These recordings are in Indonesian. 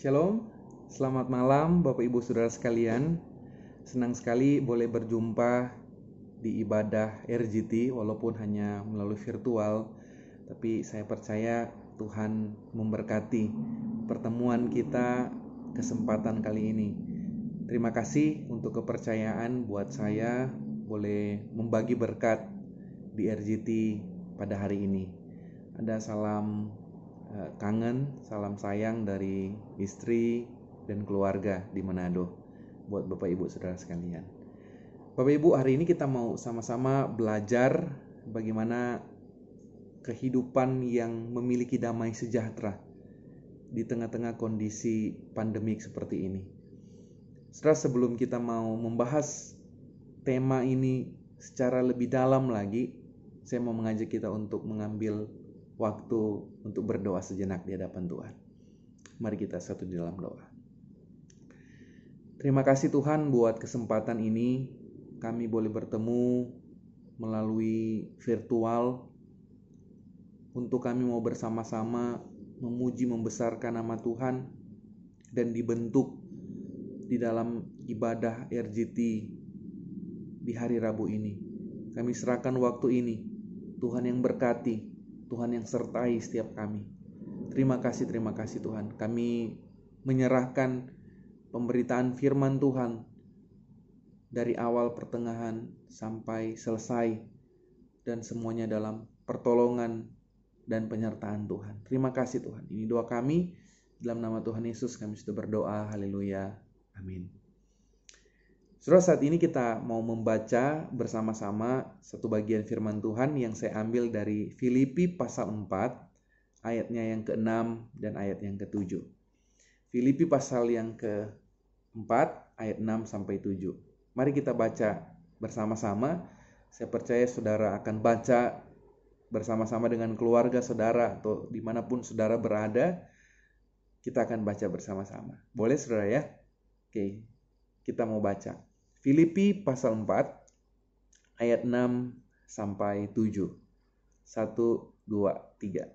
Shalom, selamat malam Bapak Ibu Saudara sekalian. Senang sekali boleh berjumpa di ibadah RGT walaupun hanya melalui virtual. Tapi saya percaya Tuhan memberkati pertemuan kita kesempatan kali ini. Terima kasih untuk kepercayaan buat saya boleh membagi berkat di RGT pada hari ini. Ada salam kangen, salam sayang dari istri dan keluarga di Manado buat Bapak Ibu Saudara sekalian. Bapak Ibu, hari ini kita mau sama-sama belajar bagaimana kehidupan yang memiliki damai sejahtera di tengah-tengah kondisi pandemik seperti ini. Setelah sebelum kita mau membahas tema ini secara lebih dalam lagi, saya mau mengajak kita untuk mengambil waktu untuk berdoa sejenak di hadapan Tuhan. Mari kita satu di dalam doa. Terima kasih Tuhan buat kesempatan ini. Kami boleh bertemu melalui virtual untuk kami mau bersama-sama memuji membesarkan nama Tuhan dan dibentuk di dalam ibadah RGT di hari Rabu ini. Kami serahkan waktu ini, Tuhan yang berkati, Tuhan yang sertai setiap kami. Terima kasih Tuhan. Kami menyerahkan pemberitaan firman Tuhan dari awal pertengahan sampai selesai dan semuanya dalam pertolongan dan penyertaan Tuhan. Terima kasih Tuhan. Ini doa kami dalam nama Tuhan Yesus kami sudah berdoa. Haleluya. Amin. Saudara, saat ini kita mau membaca bersama-sama satu bagian firman Tuhan yang saya ambil dari Filipi pasal 4, ayatnya yang ke-6 dan ayat yang ke-7. Filipi pasal yang ke-4, ayat 6 sampai 7. Mari kita baca bersama-sama. Saya percaya saudara akan baca bersama-sama dengan keluarga saudara atau dimanapun saudara berada. Kita akan baca bersama-sama. Boleh saudara ya? Oke, kita mau baca. Filipi pasal 4 ayat 6 sampai 7. 1, 2, 3.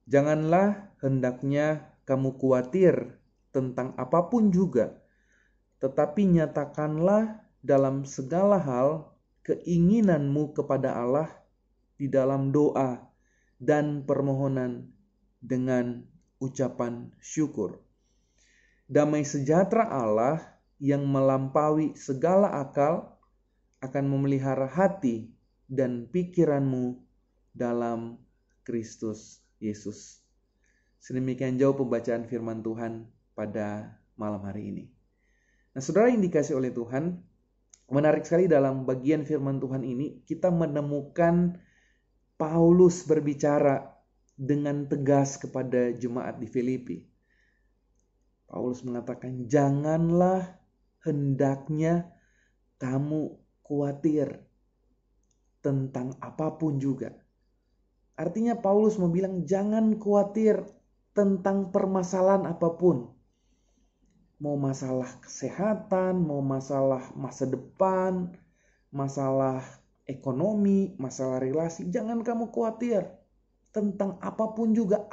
Janganlah hendaknya kamu khawatir tentang apapun juga, tetapi nyatakanlah dalam segala hal keinginanmu kepada Allah di dalam doa dan permohonan dengan ucapan syukur. Damai sejahtera Allah yang melampaui segala akal akan memelihara hati dan pikiranmu dalam Kristus Yesus. Sedemikian jauh pembacaan firman Tuhan pada malam hari ini. Nah, saudara yang dikasih oleh Tuhan, menarik sekali dalam bagian firman Tuhan ini kita menemukan Paulus berbicara dengan tegas kepada jemaat di Filipi. Paulus mengatakan, janganlah hendaknya kamu khawatir tentang apapun juga. Artinya Paulus mau bilang jangan khawatir tentang permasalahan apapun. Mau masalah kesehatan, mau masalah masa depan, masalah ekonomi, masalah relasi. Jangan kamu khawatir tentang apapun juga.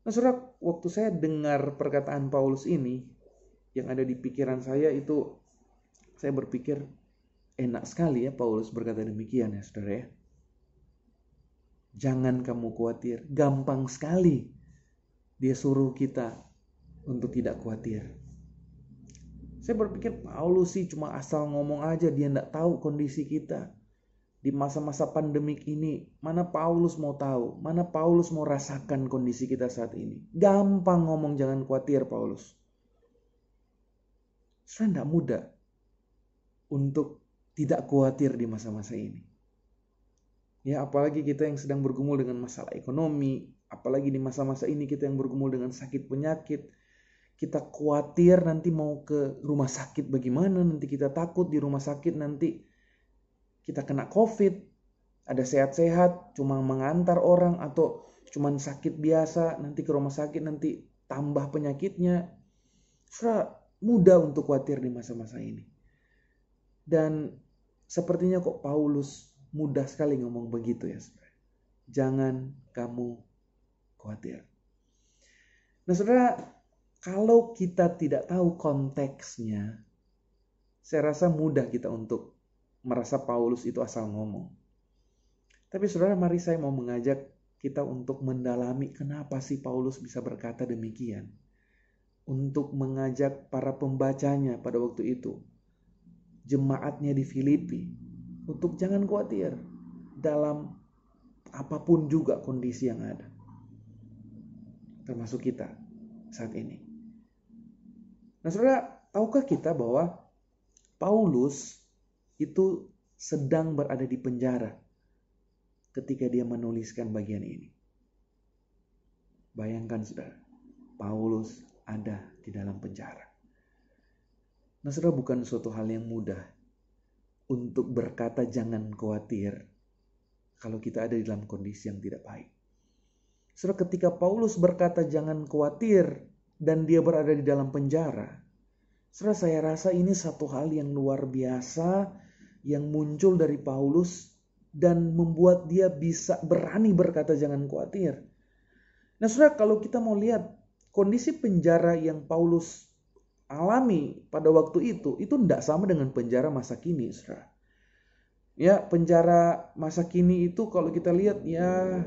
Nah saudara, waktu saya dengar perkataan Paulus ini, yang ada di pikiran saya itu, saya berpikir enak sekali ya Paulus berkata demikian ya saudara ya. Jangan kamu khawatir, gampang sekali dia suruh kita untuk tidak khawatir. Saya berpikir Paulus sih cuma asal ngomong aja, dia tidak tahu kondisi kita. Di masa-masa pandemik ini, mana Paulus mau tahu, mana Paulus mau rasakan kondisi kita saat ini. Gampang ngomong jangan khawatir Paulus. Sudah tidak mudah untuk tidak khawatir di masa-masa ini. Ya, apalagi kita yang sedang bergumul dengan masalah ekonomi, apalagi di masa-masa ini kita yang bergumul dengan sakit penyakit. Kita khawatir nanti mau ke rumah sakit bagaimana, nanti kita takut di rumah sakit nanti kita kena COVID, ada sehat-sehat, cuma mengantar orang atau cuma sakit biasa, nanti ke rumah sakit nanti tambah penyakitnya. Sudah mudah untuk khawatir di masa-masa ini. Dan sepertinya kok Paulus mudah sekali ngomong begitu ya. Jangan kamu khawatir. Nah saudara, kalau kita tidak tahu konteksnya, saya rasa mudah kita untuk merasa Paulus itu asal ngomong. Tapi saudara, mari saya mau mengajak kita untuk mendalami kenapa sih Paulus bisa berkata demikian. Untuk mengajak para pembacanya pada waktu itu, jemaatnya di Filipi, untuk jangan khawatir dalam apapun juga kondisi yang ada. Termasuk kita saat ini. Nah saudara, tahukah kita bahwa Paulus itu sedang berada di penjara ketika dia menuliskan bagian ini? Bayangkan saudara, Paulus ada di dalam penjara. Nah saudara, bukan suatu hal yang mudah untuk berkata jangan khawatir kalau kita ada di dalam kondisi yang tidak baik. Saudara, ketika Paulus berkata jangan khawatir dan dia berada di dalam penjara, saudara, saya rasa ini satu hal yang luar biasa yang muncul dari Paulus dan membuat dia bisa berani berkata jangan khawatir. Nah saudara, kalau kita mau lihat kondisi penjara yang Paulus alami pada waktu itu tidak sama dengan penjara masa kini, saudara. Ya, penjara masa kini itu kalau kita lihat ya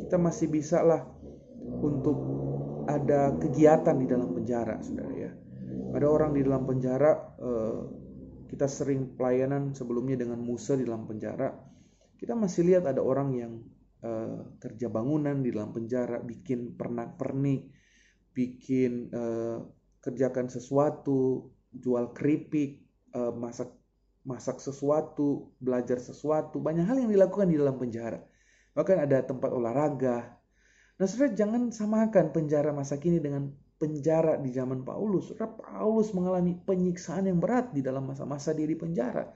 kita masih bisa lah untuk ada kegiatan di dalam penjara, saudara ya. Ada orang di dalam penjara, kita sering pelayanan sebelumnya dengan Musa di dalam penjara. Kita masih lihat ada orang yang kerja bangunan di dalam penjara, bikin pernak-pernik, bikin kerjakan sesuatu, jual keripik, masak sesuatu, belajar sesuatu. Banyak hal yang dilakukan di dalam penjara. Bahkan ada tempat olahraga. Nah saudara, jangan samakan penjara masa kini dengan penjara di zaman Paulus. Saudara, Paulus mengalami penyiksaan yang berat di dalam masa-masa dia di penjara.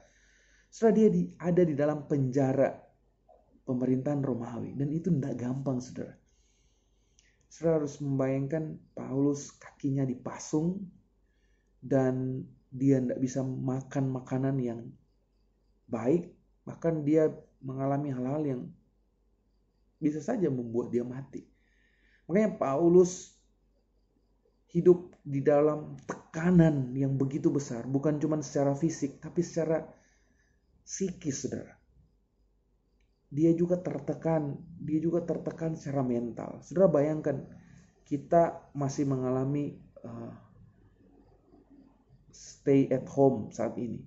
Saudara, dia ada di dalam penjara pemerintahan Romawi. Dan itu tidak gampang, saudara. Saudara harus membayangkan Paulus kakinya dipasung dan dia tidak bisa makan makanan yang baik. Bahkan dia mengalami hal-hal yang bisa saja membuat dia mati. Makanya Paulus hidup di dalam tekanan yang begitu besar. Bukan cuma secara fisik, tapi secara psikis, saudara. Dia juga tertekan secara mental. Saudara bayangkan, kita masih mengalami stay at home saat ini.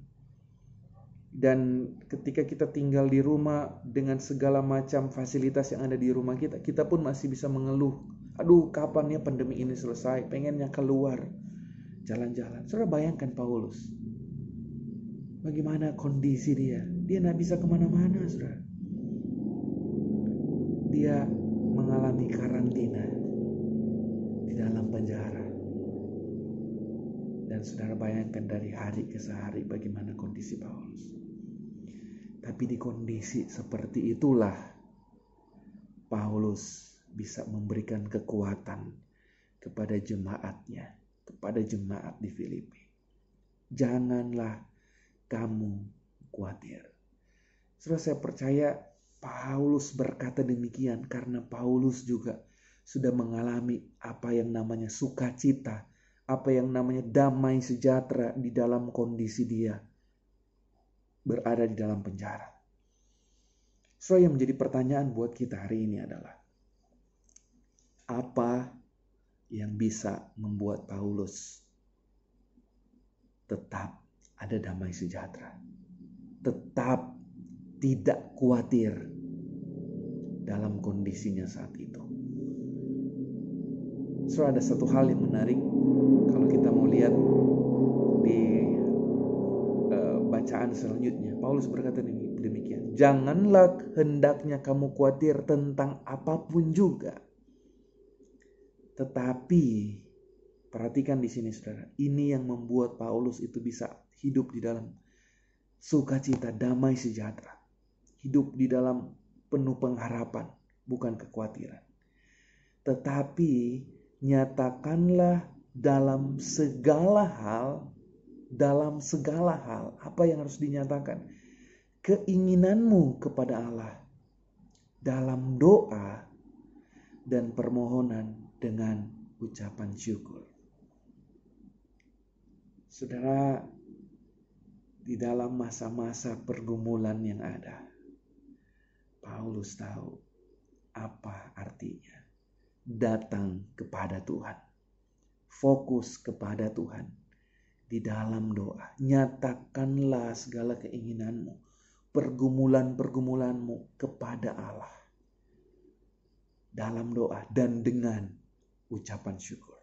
Dan ketika kita tinggal di rumah dengan segala macam fasilitas yang ada di rumah kita, kita pun masih bisa mengeluh. Aduh, kapan ya pandemi ini selesai? Pengennya keluar, jalan-jalan. Saudara bayangkan Paulus. Bagaimana kondisi dia? Dia tidak bisa kemana-mana, saudara. Dia mengalami karantina di dalam penjara. Dan saudara bayangkan dari hari ke hari bagaimana kondisi Paulus. Tapi di kondisi seperti itulah Paulus bisa memberikan kekuatan kepada jemaatnya, kepada jemaat di Filipi. Janganlah kamu khawatir. Saudara, saya percaya Paulus berkata demikian karena Paulus juga sudah mengalami apa yang namanya sukacita, apa yang namanya damai sejahtera di dalam kondisi dia berada di dalam penjara. So yang menjadi pertanyaan buat kita hari ini adalah, apa yang bisa membuat Paulus tetap ada damai sejahtera, tetap tidak khawatir dalam kondisinya saat itu? So ada satu hal yang menarik kalau kita mau lihat di bacaan selanjutnya. Paulus berkata demikian, janganlah hendaknya kamu khawatir tentang apapun juga. Tetapi perhatikan di sini saudara, ini yang membuat Paulus itu bisa hidup di dalam sukacita, damai sejahtera. Hidup di dalam penuh pengharapan, bukan kekhawatiran. Tetapi nyatakanlah dalam segala hal, apa yang harus dinyatakan? Keinginanmu kepada Allah dalam doa dan permohonan dengan ucapan syukur. Saudara, di dalam masa-masa pergumulan yang ada, Paulus tahu apa artinya datang kepada Tuhan. Fokus kepada Tuhan. Di dalam doa, nyatakanlah segala keinginanmu, pergumulan-pergumulanmu kepada Allah. Dalam doa dan dengan ucapan syukur.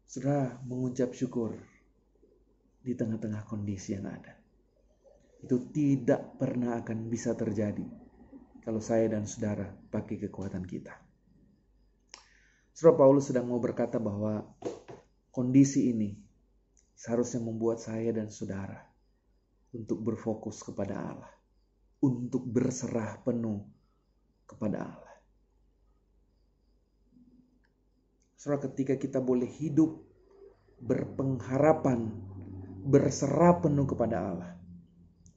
Saudara, mengucap syukur di tengah-tengah kondisi yang ada, itu tidak pernah akan bisa terjadi kalau saya dan saudara pakai kekuatan kita. Saudara, Paulus sedang mau berkata bahwa kondisi ini seharusnya membuat saya dan saudara untuk berfokus kepada Allah, untuk berserah penuh kepada Allah. Saudara, ketika kita boleh hidup berpengharapan, berserah penuh kepada Allah,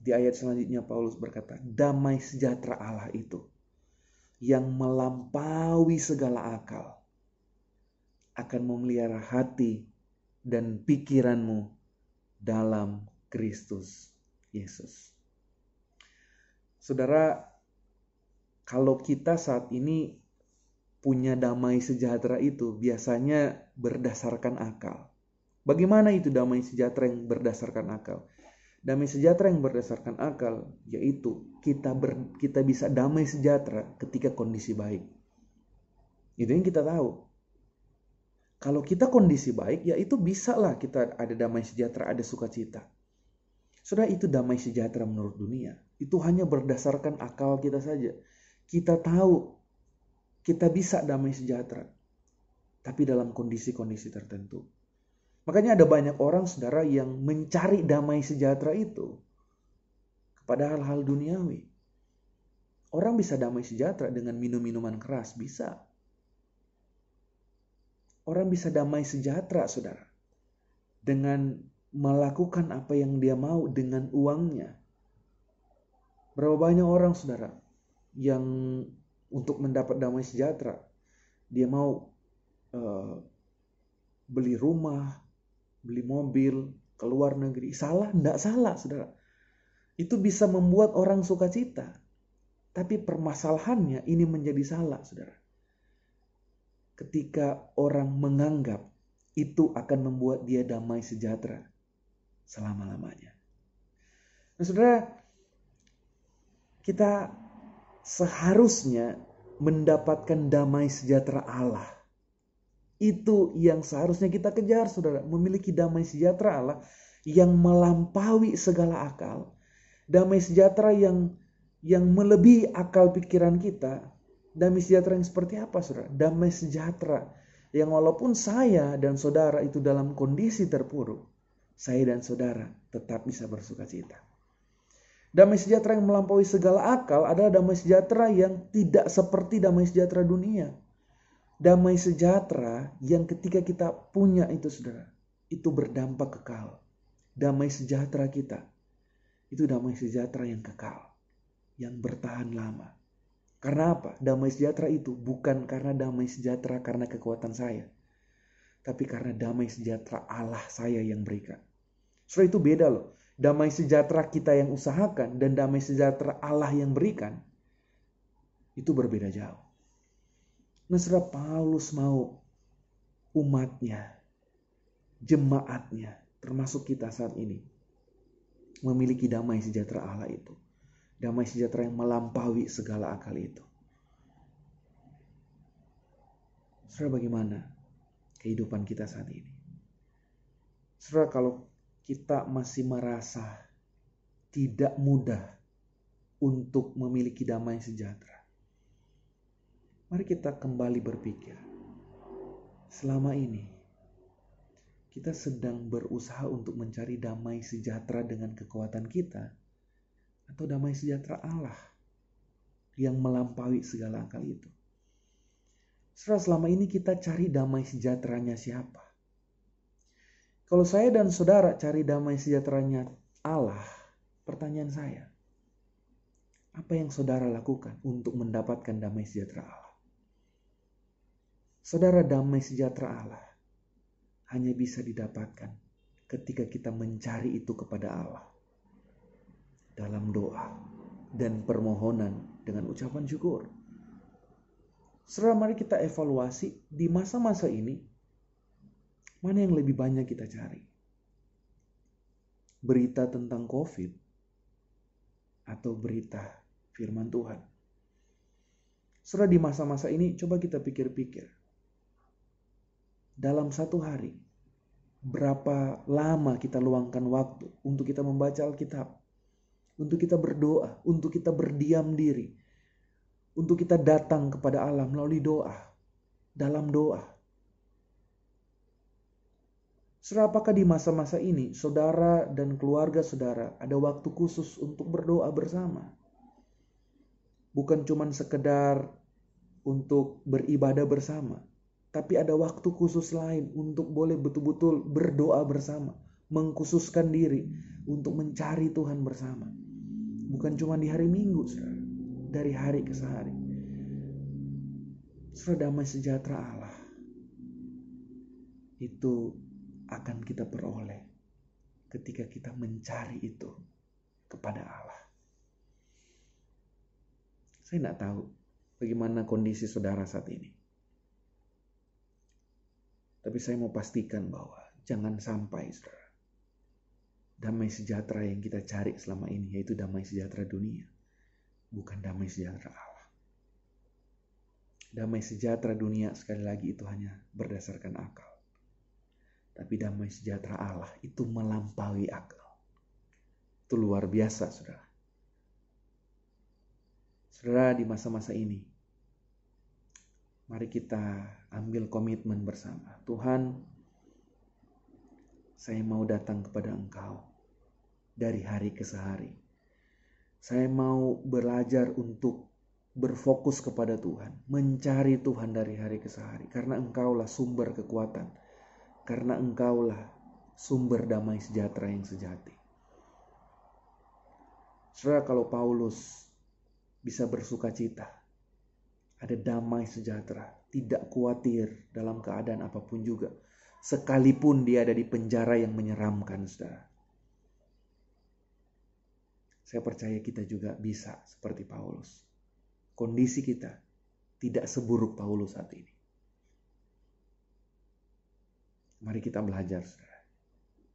di ayat selanjutnya Paulus berkata, damai sejahtera Allah itu yang melampaui segala akal akan memelihara hati dan pikiranmu dalam Kristus Yesus. Saudara, kalau kita saat ini punya damai sejahtera itu biasanya berdasarkan akal. Bagaimana itu damai sejahtera yang berdasarkan akal? Damai sejahtera yang berdasarkan akal yaitu kita bisa damai sejahtera ketika kondisi baik. Itu yang kita tahu. Kalau kita kondisi baik, ya itu bisalah kita ada damai sejahtera, ada sukacita. Saudara, itu damai sejahtera menurut dunia. Itu hanya berdasarkan akal kita saja. Kita tahu kita bisa damai sejahtera, tapi dalam kondisi-kondisi tertentu. Makanya ada banyak orang, saudara, yang mencari damai sejahtera itu kepada hal-hal duniawi. Orang bisa damai sejahtera dengan minum minuman keras, bisa. Orang bisa damai sejahtera, saudara, dengan melakukan apa yang dia mau dengan uangnya. Berapa banyak orang, saudara, yang untuk mendapat damai sejahtera, dia mau beli rumah, beli mobil, ke luar negeri. Salah? Tidak salah, saudara. Itu bisa membuat orang sukacita. Tapi permasalahannya ini menjadi salah, saudara. Ketika orang menganggap itu akan membuat dia damai sejahtera selama-lamanya. Nah, saudara, kita seharusnya mendapatkan damai sejahtera Allah. Itu yang seharusnya kita kejar, saudara. Memiliki damai sejahtera Allah yang melampaui segala akal. Damai sejahtera yang melebihi akal pikiran kita. Damai sejahtera yang seperti apa, saudara? Damai sejahtera yang walaupun saya dan saudara itu dalam kondisi terpuruk, saya dan saudara tetap bisa bersukacita. Damai sejahtera yang melampaui segala akal adalah damai sejahtera yang tidak seperti damai sejahtera dunia. Damai sejahtera yang ketika kita punya itu, saudara, itu berdampak kekal. Damai sejahtera kita, itu damai sejahtera yang kekal, yang bertahan lama. Karena apa? Damai sejahtera itu bukan karena damai sejahtera karena kekuatan saya, tapi karena damai sejahtera Allah saya yang berikan. Saudara, itu beda loh. Damai sejahtera kita yang usahakan dan damai sejahtera Allah yang berikan, itu berbeda jauh. Nah, saudara, Paulus mau umatnya, jemaatnya, termasuk kita saat ini, memiliki damai sejahtera Allah itu. Damai sejahtera yang melampaui segala akal itu. Saudara, bagaimana kehidupan kita saat ini? Saudara, kalau kita masih merasa tidak mudah untuk memiliki damai sejahtera, mari kita kembali berpikir. Selama ini, kita sedang berusaha untuk mencari damai sejahtera dengan kekuatan kita, atau damai sejahtera Allah yang melampaui segala akal itu. Saudara, selama ini kita cari damai sejahteranya siapa? Kalau saya dan saudara cari damai sejahteranya Allah, pertanyaan saya, apa yang saudara lakukan untuk mendapatkan damai sejahtera Allah? Saudara, damai sejahtera Allah hanya bisa didapatkan ketika kita mencari itu kepada Allah dalam doa dan permohonan dengan ucapan syukur. Saudara, mari kita evaluasi di masa-masa ini, mana yang lebih banyak kita cari? Berita tentang COVID atau berita firman Tuhan? Saudara, di masa-masa ini coba kita pikir-pikir. Dalam satu hari, berapa lama kita luangkan waktu untuk kita membaca Alkitab, untuk kita berdoa, untuk kita berdiam diri, untuk kita datang kepada Allah melalui doa, dalam doa. Saudara, apakah di masa-masa ini saudara dan keluarga saudara ada waktu khusus untuk berdoa bersama? Bukan cuma sekedar untuk beribadah bersama, tapi ada waktu khusus lain untuk boleh betul-betul berdoa bersama, mengkhususkan diri untuk mencari Tuhan bersama. Bukan cuma di hari Minggu, saudara, dari hari ke hari. Saudara, damai sejahtera Allah itu akan kita peroleh ketika kita mencari itu kepada Allah. Saya tidak tahu bagaimana kondisi saudara saat ini. Tapi saya mau pastikan bahwa jangan sampai, saudara, damai sejahtera yang kita cari selama ini, yaitu damai sejahtera dunia, bukan damai sejahtera Allah. Damai sejahtera dunia, sekali lagi, itu hanya berdasarkan akal. Tapi damai sejahtera Allah itu melampaui akal. Itu luar biasa, saudara. Saudara, di masa-masa ini, mari kita ambil komitmen bersama. Tuhan, saya mau datang kepada Engkau dari hari ke hari. Saya mau belajar untuk berfokus kepada Tuhan, mencari Tuhan dari hari ke hari. Karena Engkaulah sumber kekuatan, karena Engkaulah sumber damai sejahtera yang sejati. Saudara, kalau Paulus bisa bersuka cita, ada damai sejahtera, tidak khawatir dalam keadaan apapun juga, sekalipun dia ada di penjara yang menyeramkan, saudara. Saya percaya kita juga bisa seperti Paulus. Kondisi kita tidak seburuk Paulus saat ini. Mari kita belajar, saudara,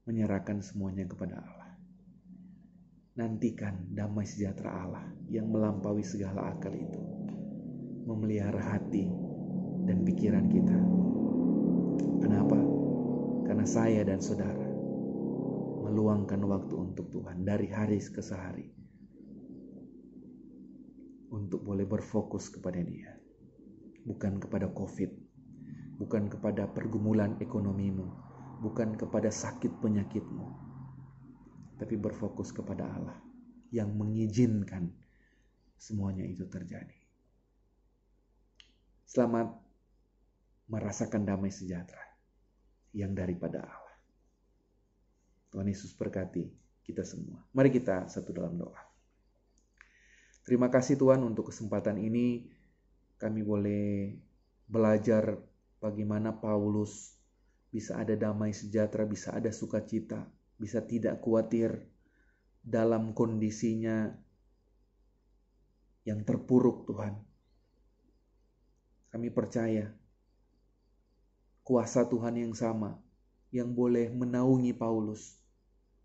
menyerahkan semuanya kepada Allah. Nantikan damai sejahtera Allah yang melampaui segala akal itu memelihara hati dan pikiran kita. Kenapa? Karena saya dan saudara meluangkan waktu untuk Tuhan dari hari ke hari untuk boleh berfokus kepada Dia, bukan kepada COVID, bukan kepada pergumulan ekonomimu, bukan kepada sakit penyakitmu, tapi berfokus kepada Allah yang mengizinkan semuanya itu terjadi. Selamat merasakan damai sejahtera yang daripada Allah. Tuhan Yesus berkati kita semua. Mari kita satu dalam doa. Terima kasih Tuhan untuk kesempatan ini. Kami boleh belajar bagaimana Paulus bisa ada damai sejahtera, bisa ada sukacita, bisa tidak khawatir dalam kondisinya yang terpuruk, Tuhan. Kami percaya kuasa Tuhan yang sama yang boleh menaungi Paulus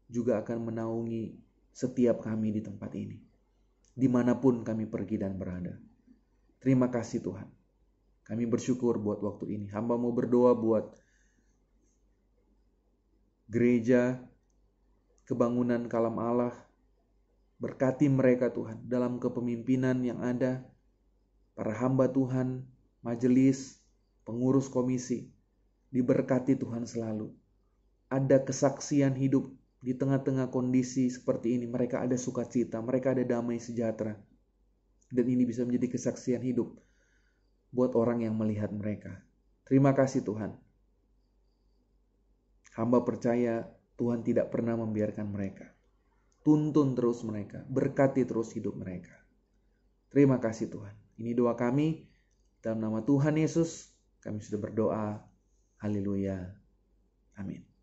juga akan menaungi setiap kami di tempat ini, dimanapun kami pergi dan berada. Terima kasih Tuhan. Kami bersyukur buat waktu ini. Hamba mau berdoa buat gereja, kebangunan Kalam Allah. Berkati mereka Tuhan dalam kepemimpinan yang ada, para hamba Tuhan, majelis, pengurus komisi, diberkati Tuhan selalu. Ada kesaksian hidup di tengah-tengah kondisi seperti ini. Mereka ada sukacita, mereka ada damai sejahtera. Dan ini bisa menjadi kesaksian hidup buat orang yang melihat mereka. Terima kasih Tuhan. Hamba percaya Tuhan tidak pernah membiarkan mereka. Tuntun terus mereka, berkati terus hidup mereka. Terima kasih Tuhan. Ini doa kami dalam nama Tuhan Yesus, Kami sudah berdoa. Haleluya. Amin.